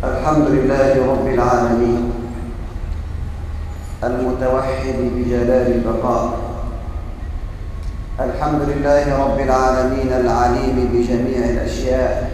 الحمد لله رب العالمين المتوحد بجلال البقاء. الحمد لله رب العالمين العليم بجميع الأشياء،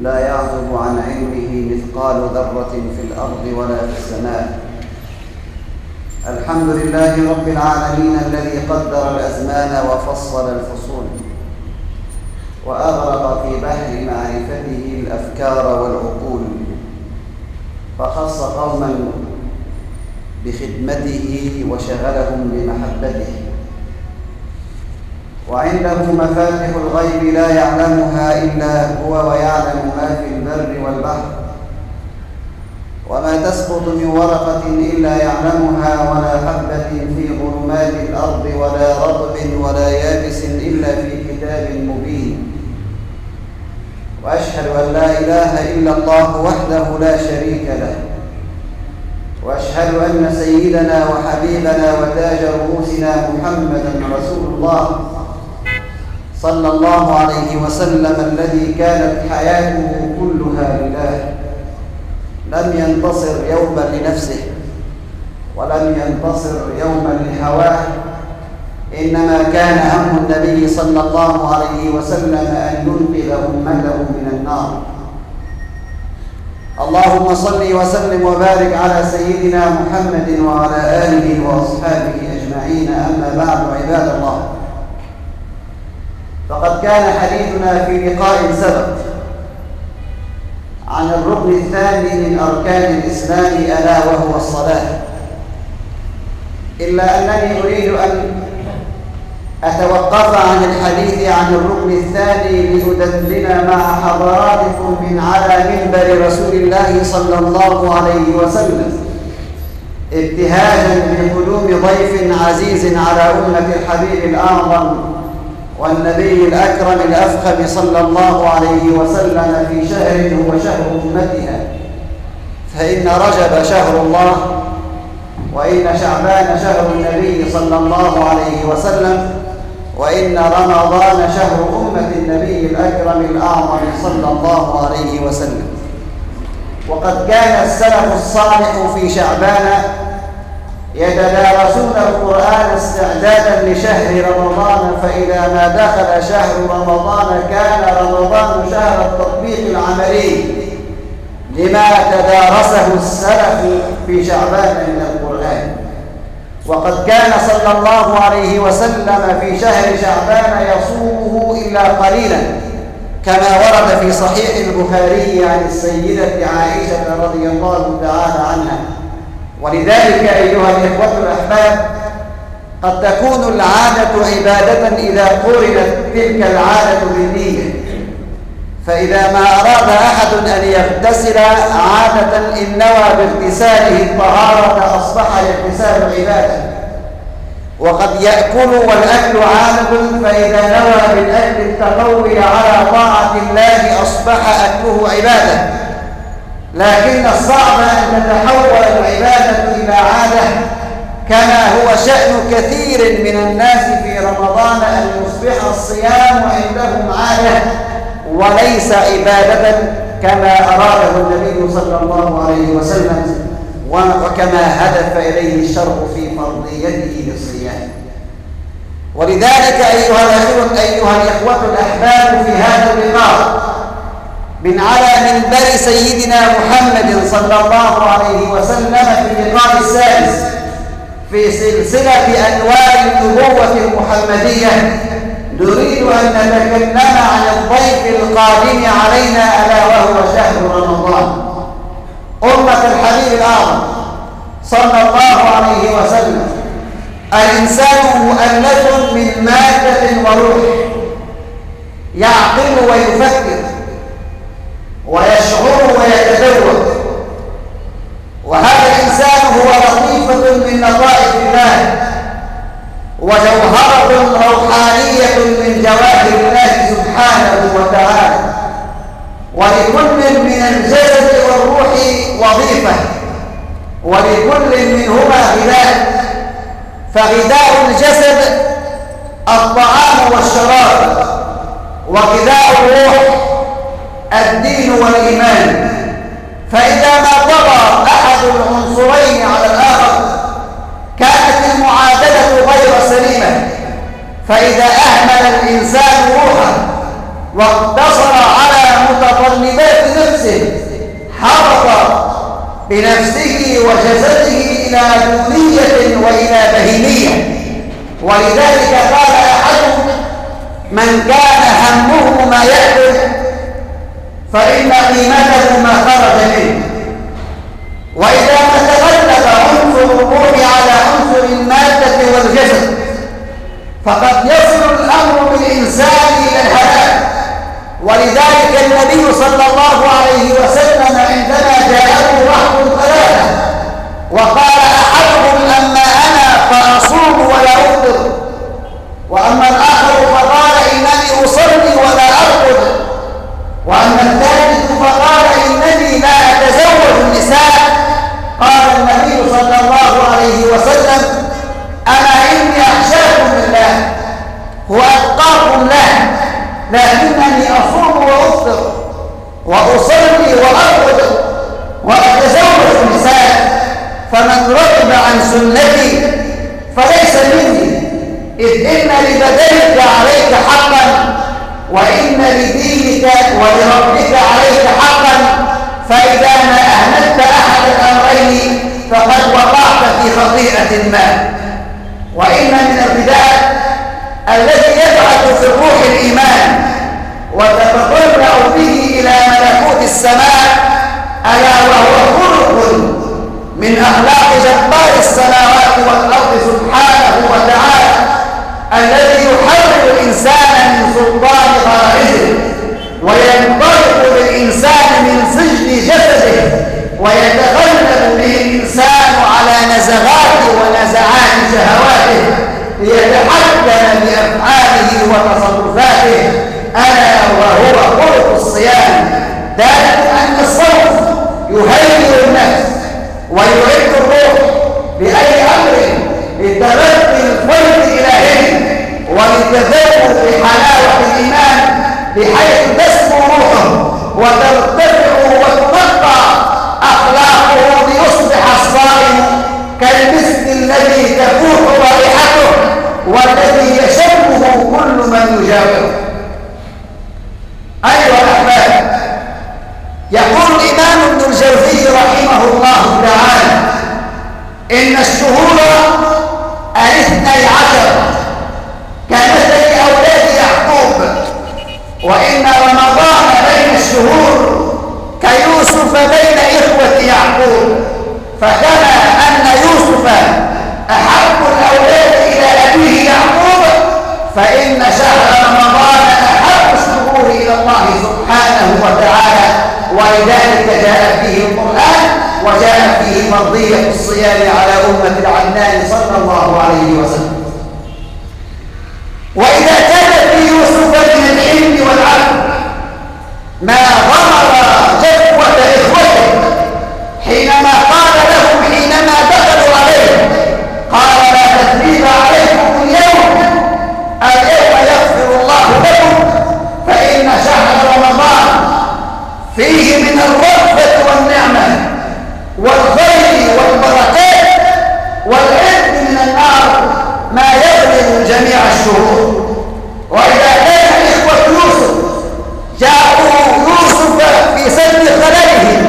لا يعزب عن علمه مثقال ذرة في الأرض ولا في السماء. الحمد لله رب العالمين الذي قدر الأزمان وفصل الفصول وأغرق في بحر معرفته الأفكار والعقول، فخص قوما بخدمته وشغلهم بمحبته، وعنده مفاتح الغيب لا يعلمها إلا هو، ويعلم ما في البر والبحر، وما تسقط من ورقة إلا يعلمها، ولا حبة في ظلمات الأرض ولا رطب ولا يابس إلا في كتاب مبين. وأشهد أن لا إله إلا الله وحده لا شريك له، وأشهد أن سيدنا وحبيبنا وتاج رؤوسنا محمدًا رسول الله صلى الله عليه وسلم، الذي كانت حياته كلها لله، لم ينتصر يوما لنفسه ولم ينتصر يوما لهواه، إنما كان هم النبي صلى الله عليه وسلم أن ينقذ أمته من النار. اللهم صل وسلم وبارك على سيدنا محمد وعلى آله وأصحابه أجمعين. أما بعد، عباد الله، فقد كان حديثنا في لقاء سبق عن الركن الثاني من أركان الإسلام، ألا وهو الصلاة، إلا أنني أريد أن أتوقف عن الحديث عن الركن الثاني لأدلل مع حضراتكم من على منبر رسول الله صلى الله عليه وسلم، ابتهاجا بقدوم ضيف عزيز على أمة الحبيب الأعظم والنبي الأكرم الأفخم صلى الله عليه وسلم في شهر هو شهر أمتها. فإن رجب شهر الله، وإن شعبان شهر النبي صلى الله عليه وسلم، وإن رمضان شهر أمة النبي الأكرم الأعظم صلى الله عليه وسلم. وقد كان السلف الصالح في شعبان يتدارسون القرآن استعدادا لشهر رمضان، فإذا ما دخل شهر رمضان كان رمضان شهر التطبيق العملي لما تدارسه السلف في شعبان من القرآن. وقد كان صلى الله عليه وسلم في شهر شعبان يصومه إلا قليلا، كما ورد في صحيح البخاري عن السيدة عائشة رضي الله تعالى عنها. ولذلك أيها الإخوة الأحباب، قد تكون العادة عبادة إذا قرنت تلك العادة بالنية، فإذا ما أراد أحد أن يغتسل عادة إن نوى باغتساله الطهارة أصبح الاغتسال عبادة. وقد يأكل والأكل عادة، فإذا نوى بالأكل التقوي على طاعة الله أصبح أكله عبادة. لكن الصعب أن تتحول العبادة إلى عادة، كما هو شأن كثير من الناس في رمضان أن يصبح الصيام عندهم عادة وليس عبادة كما أراده النبي صلى الله عليه وسلم، وكما هدف إليه الشرع في فرضيته للصيام. ولذلك أيها الإخوة الأحباب، في هذا اللقاء من على منبر سيدنا محمد صلى الله عليه وسلم في اللقاء السادس في سلسلة أنوار النبوة المحمدية، نريد أن نتكلم عن الضيف القادم علينا ألا وهو شهر رمضان. أمة الحبيب الأعظم صلى الله عليه وسلم، الإنسان مؤلف من مادة وروح، يعقل ويفكر ويشعر ويتذوق، وهذا الإنسان هو لطيفة من لطائف الله وجوهرة روحانية من جواهر الله سبحانه وتعالى. ولكل من الجسد والروح وظيفة، ولكل منهما غذاء، فغذاء الجسد الطعام والشراب، وغذاء الروح الدين والإيمان. فإذا ما طغى أحد العنصرين على الآخر كانت المعادلة غير سليمة. فإذا أهمل الإنسان روحه واقتصر على متطلبات نفسه حرق بنفسه وجسده إلى دونية وإلى بهيمية. ولذلك قال أحدهم: من كان همه ما يأكل فإن قيمته ما خرج منه. وإذا ما تغلب عنصر الروح على عنصر المادة والجسد فقد يصل الأمر بالإنسان إلى الهلاك. ولذلك النبي صلى الله عليه وسلم عندما جاءه وحي ثلاثة وقال: أحدهم أما أنا فأصوم ولا أفطر، وأما الآخر فقال: إنني أصلي ولا أرقد، وأما الثالث فقال: إنني لا أتزوج النساء. قال النبي صلى الله عليه وسلم: أنا إني أخشاكم لله وأتقاكم له، لكنني أصوم وأفطر وأصلي وأرقد وأتزوج النساء، فمن رغب عن سنتي فليس مني، إذ إن لبدنك عليك حقا وإن لدينك ولربك عليك حقا، فإذا ما أهملت أحد الأمرين فقد وقعت في خطيئة ما. وإن من الغذاء الذي يبعث في الروح الإيمان وتتطلع به إلى ملكوت السماء ألا وهو خلق من أخلاق جبار السماوات والأرض سبحانه وتعالى، الذي يحرر الإنسان من سلطان غرائزه وينطلق بالإنسان من سجن جسده ويتغلب به الإنسان على نزغات ونزعات شهواته ليتحكم بأفعاله وتصرفاته، ألا وهو خلق الصيام. ذلك أن الصوم يهيئ النفس ويعد الروح بأي أمر لتلقي الفيض الإلهي ولتذوق حلاوة الإيمان، بحيث تسمو روحه وترتفع وتنقى أخلاقه ليصبح الصائم كالمسك الذي تفوح رائحته والذي يشمه كل من يجاوره. أيها الأحباب، يقول الإمام ابن الجوزي رحمه الله تعالى: إن الشهور 12 كمثل أولاد شهر رمضان أحب الشهور إلى الله سبحانه وتعالى، ولذلك جاء فيه القرآن وجاء فيه فرضية الصيام على أمة العدنان صلى الله عليه وسلم. وإذا كان في يوسف من الحلم والعدل ما ضمر جفوة إخوته حينما قال لهم حينما دخلوا عليه قال لا تثريب عليكم اليوم يغفر الله لكم، فإن شهر رمضان فيه من الرأفة والنعمة والخير والبركات والعتق من النار ما يغلب جميع الشهور. وإذا كان إخوة يوسف جاءوا يوسف في سد خللهم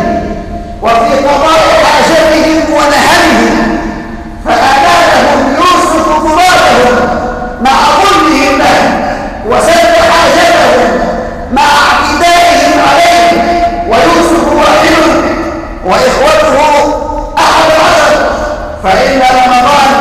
وفي قضاء حاجتهم ونهرهم فأنالهم يوسف مرادهم مع ظلمهم له وسد حاجتهم مع اعتدائهم عليه، ويوسف واحد وإخوته 11، فإن رمضان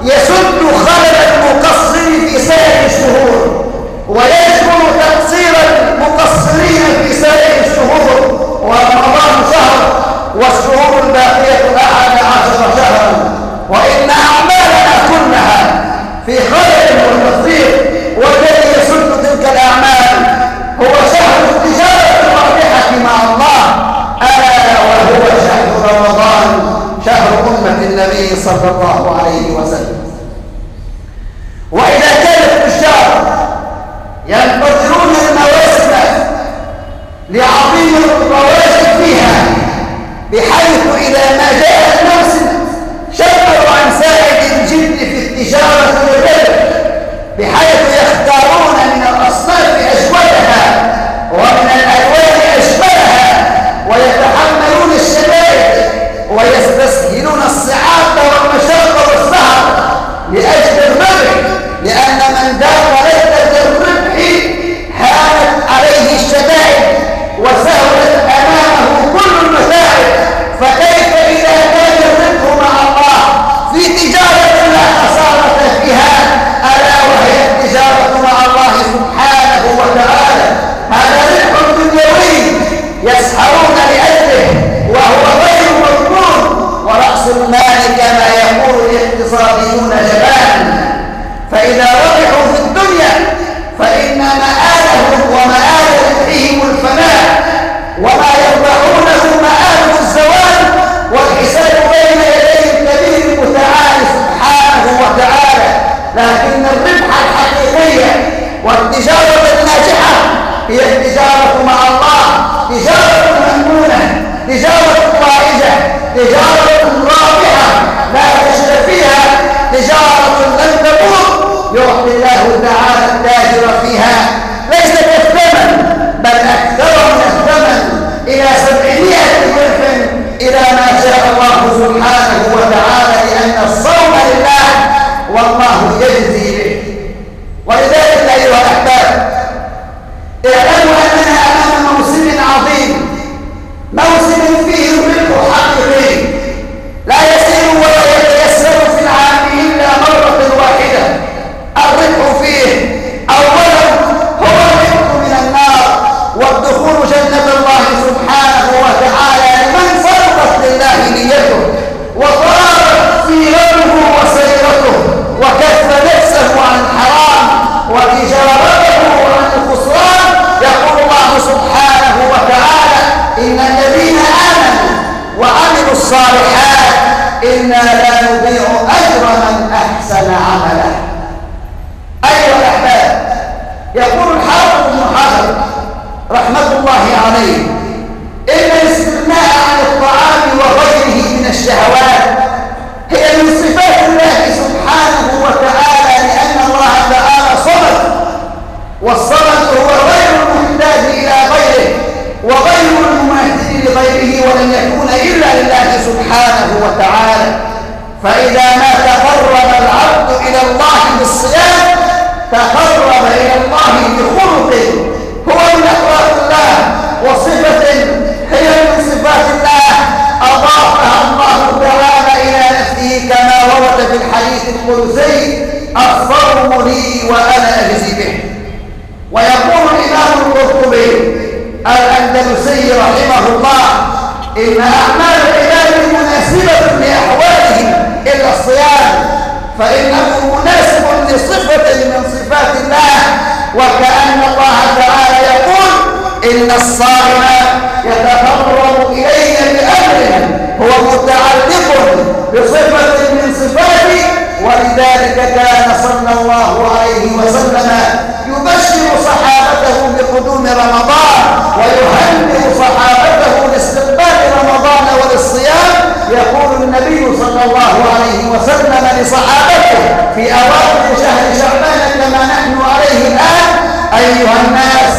يسد خلل المقصر في سائر الشهور ويجبر تقصير المقصرين في سائر الشهور، ورمضان شهر والشهور الباقية 11 شهرا، وإن أعمالنا كلها في خلل وتقصير، والذي يسد تلك الأعمال هو شهر التجارة الرابحة مع الله، ألا وهو شهر رمضان شهر أمة النبي صلى الله عليه وسلم. وإذا كان التجار ينتظرون المواسم لعظيم الرواج فيها، بحيث إذا ما جاء الموسم شكروا عن سائد الجد في التجارة والربح، بحيث يختارون من الأصناف أجودها ومن الألوان أجملها ويتحملون الشدائد ويستسهلون الصعاب والمشاق والسهر لأجل الربح، لأن من ذاق لذة الربح هانت عليه الشدائد وسهلت أمامه كل المتاعب، فكيف إذا كان الربح مع الله في تجارة لا خسارة فيها، ألا وهي التجارة مع الله سبحانه وتعالى. هذا ربح دنيوي يسحرون لأجله وهو غير مضمون، ورأس المال كما يقول الاقتصاديون جبان، فإذا ربحوا في الدنيا فإن مآلهم ومآل ربحهم الفناء، وما يربحونه مآله الزوال والحساب بين يدي الكبير المتعال سبحانه وتعالى. لكن الربح الحقيقي والتجارة الناجحة هي التجارة مع الله، تجارة مأمونة، تجارة رائجة، تجارة رابحة لا رشد فيها، تجارة لن تموت يعطي الله تعالى التاجر فيها ليس كالثمن بل أكثر من الثمن إلى 700 ضعف إلى ما شاء الله سبحانه وتعالى، لأن الصوم لله والله يجزي به. ولذلك أيها الأحباب اعلموا أننا أمام موسم عظيم، موسم فيه الربح حقيقي لا يسير ولا يتيسر في العام إلا مرة واحدة. الربح فيه أولا هو الربح من النار والدخول جنة الله سبحانه وتعالى لمن صرفت لله نيته وطارت سيرته وسيرته وكف نفسه عن الحرام وتجارته عن الخسران. يقول الله سبحانه وتعالى إن الذين آمنوا وعملوا الصالحات إنا لا نضيع أجر من أحسن عملا. أيها الأحباب، يقول الحافظ ابن حجر رحمة الله عليه إن الاستغناء عن الطعام وغيره من الشهوات هي من صفات الله سبحانه وتعالى، لأن الله تعالى صمد، والصمد هو غير المحتاج إلى غيره وغير المماثل لغيره ولن يكون إلا لله سبحانه وتعالى. فإذا ما تقرب العبد إلى الله بالصيام تقرب إلى الله بخلق هو من أخلاق الله وصفة هي من صفات الله أضافها الله تعالى إلى نفسه كما ورد في الحديث القدسي الصوم لي وأنا أجزي به. الأندلسي رحمه الله: إن أعمال العباد مناسبة لأحوالهم إلا الصيام، فإنه مناسب لصفة من صفات الله، وكأن الله تعالى يقول: إن الصائم يتقرب إلي بأمر هو متعلق بصفة من صفاتي. ولذلك كان صلى الله عليه وسلم يبشر صحابته بقدوم رمضان ويهنئ صحابته لاستقبال رمضان وللصيام. يقول النبي صلى الله عليه وسلم لصحابته في أواخر شهر شعبان كما نحن عليه الآن: أيها الناس،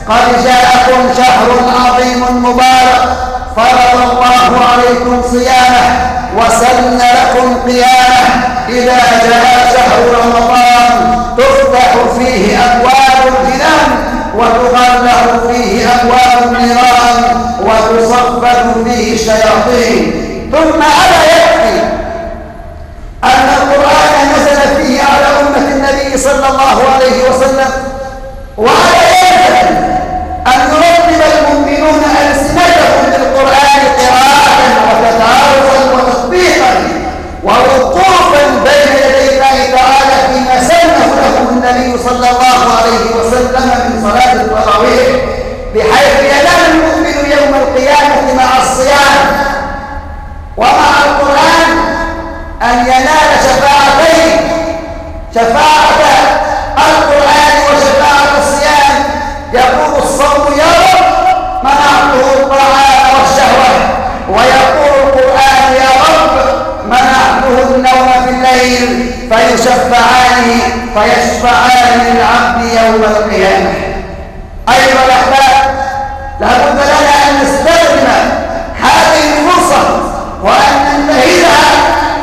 قد جاءكم شهر عظيم مبارك، فرض الله عليكم صيامه وسن لكم قيامه. إذا جاء شهر رمضان تفتح فيه أبواب الجنان وتغلق فيه أبواب النيران وتصفد فيه الشياطين. ثم ألا يكفي أن القرآن نزل فيه على أمة النبي صلى الله عليه وسلم، وعلى يجب أن يرتب المؤمنون ألسنتهم بالقرآن قراءة وتدارسا وتطبيقا ووقوفا بين يدي الله تعالى فيما سنه له النبي صلى الله عليه وسلم من صلاة التراويح، بحيث ينال المؤمن يوم القيامة مع الصيام ومع القرآن أن ينال شفاعتين: شفاعة القرآن وشفاعة الصيام. يقول الصوم: يا رب منعته الطعام والشهوة، ويقول القرآن: يا رب منعته النوم في الليل. فيشفعان للعبد يوم القيامة. أيها الأحباب، لابد لنا أن نستخدم هذه الفرصة وأن ننتهزها،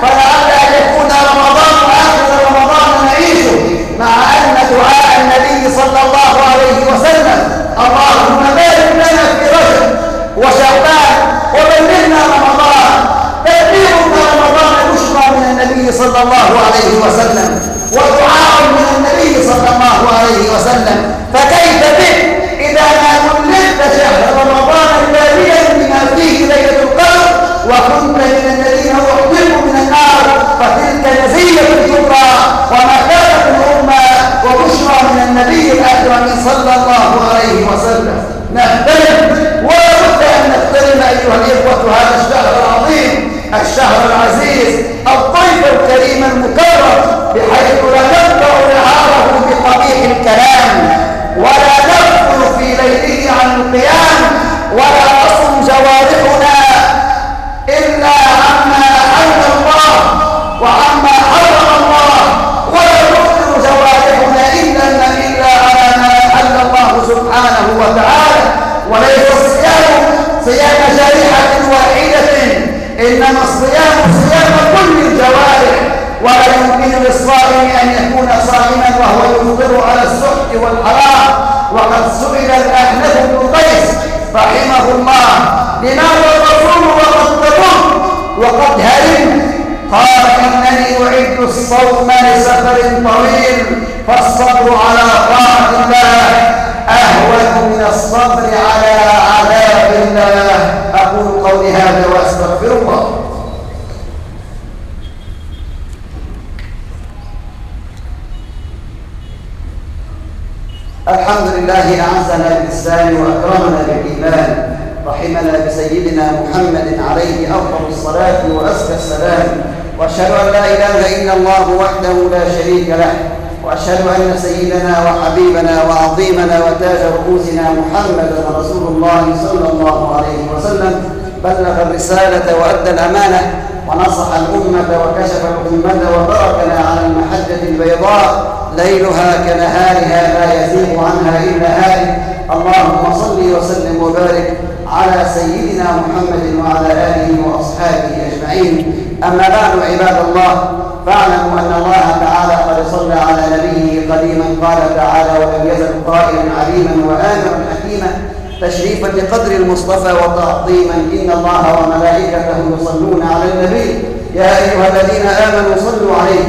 فلعل أن يكون رمضان آخر رمضان نعيشه مع أن دعاء النبي صلى الله عليه وسلم: اللهم بارك لنا في رجب وشعبان وبلغنا رمضان. تبليغنا رمضان بشرى من النبي صلى الله عليه وسلم ودعاء من النبي صلى الله عليه وسلم. فكيف بك إذا ما ولدت شهر رمضان الباليا بما فيه ليلة القدر وكنت من الذين أعتقوا من النار؟ فتلك نزية الكبرى ومكانة الأمة وبشرى من النبي الأكرم صلى الله عليه وسلم. نحترم ولا بد أن نحترم أيها الإخوة هذا الشهر العظيم، الشهر العزيز، الضيف الكريم المكرم، بحيث لا نبدأ نهاره بقبيح الكلام، ولا نغفل في ليله عن القيام، ولا تصم جوارحنا إلا عما أحل الله وعما حرم الله، ولا تفطر جوارحنا إلا على ما أحل الله سبحانه وتعالى. وليس الصيام صيام جارحة واحدة، إنما الصيام صيام كل الجوارح. ولا يمكن للصائم أن يكون صائما وهو يفطر على السحت والحرام. وقد سئل الأحنف بن قيس رحمه الله: لماذا تصوم وقد تقوم وقد هرمت؟ قال: إنني أعد الصوم لسفر طويل، فالصبر على طاعة الله أهون من الصبر على عذاب الله. أقول قولي هذا وأستغفر الله. الحمد لله أعزنا بالإسلام وأكرمنا بالإيمان، رحمنا بسيدنا محمد عليه أفضل الصلاة وأزكى السلام، وأشهد أن لا إله إلا الله وحده لا شريك له، وأشهد أن سيدنا وحبيبنا وعظيمنا وتاج رؤوسنا محمدا رسول الله صلى الله عليه وسلم بلغ الرسالة وأدى الأمانة ونصح الأمة وكشف الأمة وتركنا على المحجة البيضاء ليلها كنهارها لا يزيغ عنها إلا هالك. اللهم صل وسلم وبارك على سيدنا محمد وعلى آله وأصحابه أجمعين. أما بعد عباد الله، فاعلموا أن الله تعالى قد صلى على نبيه قديما. قال تعالى: ولم يزل قائلا عليما وآمرا حكيما، تشريفا لقدر المصطفى وتعظيما. إن الله وملائكته يصلون على النبي يا أيها الذين آمنوا صلوا عليه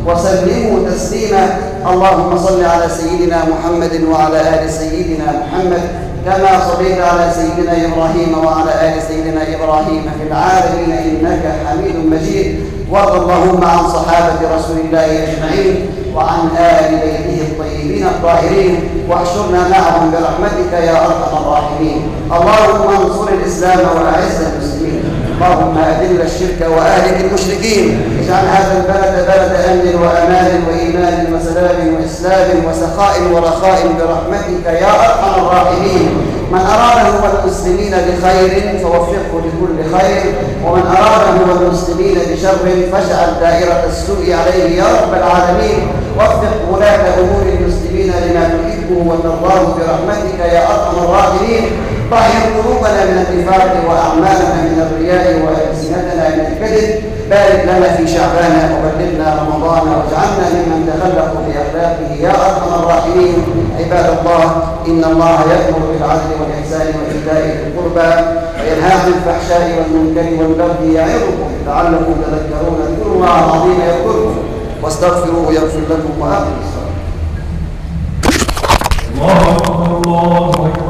وسلموا تسليما. اللهم صل على سيدنا محمد وعلى آل سيدنا محمد كما صليت على سيدنا إبراهيم وعلى آل سيدنا إبراهيم في العالمين إنك حميد مجيد. وارض اللهم عن صحابة رسول الله أجمعين وعن آل بيته الطيبين الطاهرين، واحشرنا معهم برحمتك يا أرحم الراحمين. اللهم انصر الإسلام وأعز المسلمين، اللهم أذل الشرك وأهلك المشركين، اجعل هذا البلد بلد أمن وأمان وإيمان وسلام وإسلام وسخاء ورخاء برحمتك يا أرحم الراحمين. من أراده والمسلمين بخير فوفقه لكل خير، ومن أراده والمسلمين بشر فاجعل دائرة السوء عليه يا رب العالمين. وفق ولاة أمور المسلمين لما تحبه وترضاه برحمتك يا أرحم الراحمين. طهر قلوبنا من النفاق وأعمالنا من الرياء وألسنتنا من الكذب. بارك لنا في شعبان وبلغنا رمضان واجعلنا ممن تخلقوا بأخلاقه يا أرحم الراحمين. عباد الله، إن الله يأمر بالعدل والإحسان وإيتاء ذي القربى وينهى عن الفحشاء والمنكر والبغي يعظكم لعلكم تذكرون. اذكروا الله العظيم يذكركم واستغفروه يغفر لكم وأقيموا الصلاة. الله أكبر الله أكبر.